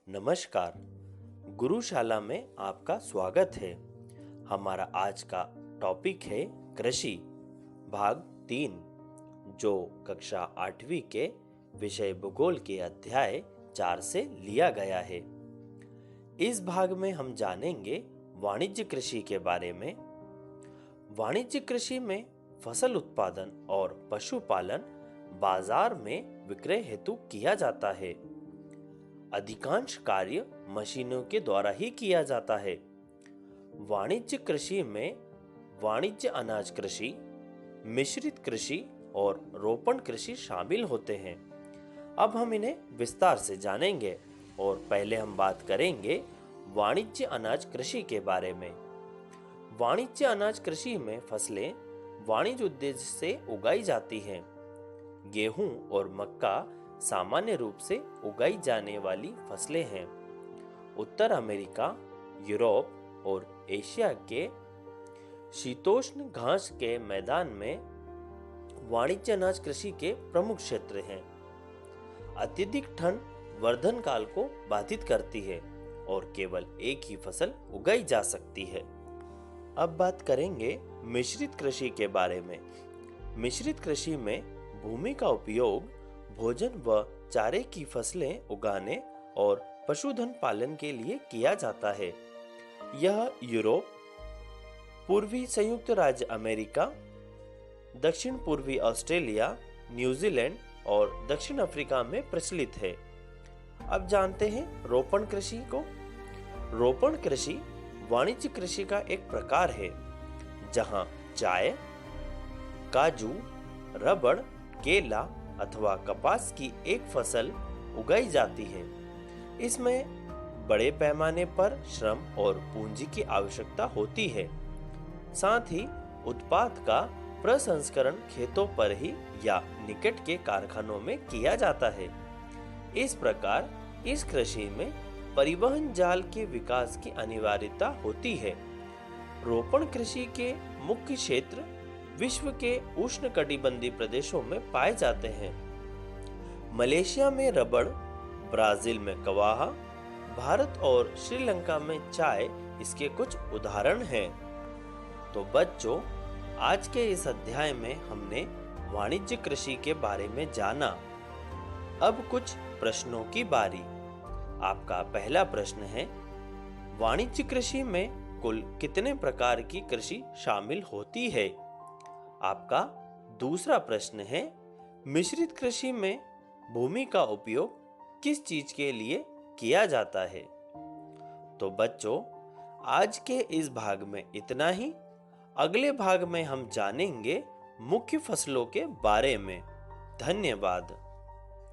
नमस्कार। गुरुशाला में आपका स्वागत है। हमारा आज का टॉपिक है कृषि भाग 3, जो कक्षा 8वीं के विषय भूगोल के अध्याय 4 से लिया गया है। इस भाग में हम जानेंगे वाणिज्य कृषि के बारे में। वाणिज्य कृषि में फसल उत्पादन और पशुपालन बाजार में विक्रय हेतु किया जाता है। अधिकांश कार्य मशीनों के द्वारा ही किया जाता है। वाणिज्य कृषि में वाणिज्य अनाज कृषि, मिश्रित कृषि और रोपण कृषि शामिल होते हैं। अब हम इन्हें विस्तार से जानेंगे और पहले हम बात करेंगे वाणिज्य अनाज कृषि के बारे में। वाणिज्य अनाज कृषि में फसलें वाणिज्य उद्देश्य से उगाई जाती हैं। गेहूं और मक्का सामान्य रूप से उगाई जाने वाली फसलें हैं। उत्तर अमेरिका, यूरोप और एशिया के शीतोष्ण घास के मैदान में वाणिज्य अनाज कृषि के प्रमुख क्षेत्र हैं। अत्यधिक ठंड वर्धन काल को बाधित करती है और केवल एक ही फसल उगाई जा सकती है। अब बात करेंगे मिश्रित कृषि के बारे में। मिश्रित कृषि में भूमि का उपयोग भोजन व चारे की फसलें उगाने और पशुधन पालन के लिए किया जाता है। यह यूरोप, पूर्वी संयुक्त राज्य अमेरिका, दक्षिण पूर्वी ऑस्ट्रेलिया, न्यूजीलैंड और दक्षिण अफ्रीका में प्रचलित है। अब जानते हैं रोपण कृषि को। रोपण कृषि वाणिज्य कृषि का एक प्रकार है, जहां चाय, काजू, रबड़, केला अथवा कपास की एक फसल उगाई जाती है। इसमें बड़े पैमाने पर श्रम और पूंजी की आवश्यकता होती है। साथ ही उत्पाद का प्रसंस्करण खेतों पर ही या निकट के कारखानों में किया जाता है। इस प्रकार इस कृषि में परिवहन जाल के विकास की अनिवार्यता होती है। रोपण कृषि के मुख्य क्षेत्र विश्व के उष्णकटिबंधीय प्रदेशों में पाए जाते हैं। मलेशिया में रबड़, ब्राजील में कवाहा, भारत और श्रीलंका में चाय इसके कुछ उदाहरण हैं। तो बच्चों, आज के इस अध्याय में हमने वाणिज्य कृषि के बारे में जाना। अब कुछ प्रश्नों की बारी। आपका पहला प्रश्न है, वाणिज्य कृषि में कुल कितने प्रकार की कृषि शामिल होती है? आपका दूसरा प्रश्न है, मिश्रित कृषि में भूमि का उपयोग किस चीज के लिए किया जाता है? तो बच्चों, आज के इस भाग में इतना ही। अगले भाग में हम जानेंगे मुख्य फसलों के बारे में। धन्यवाद।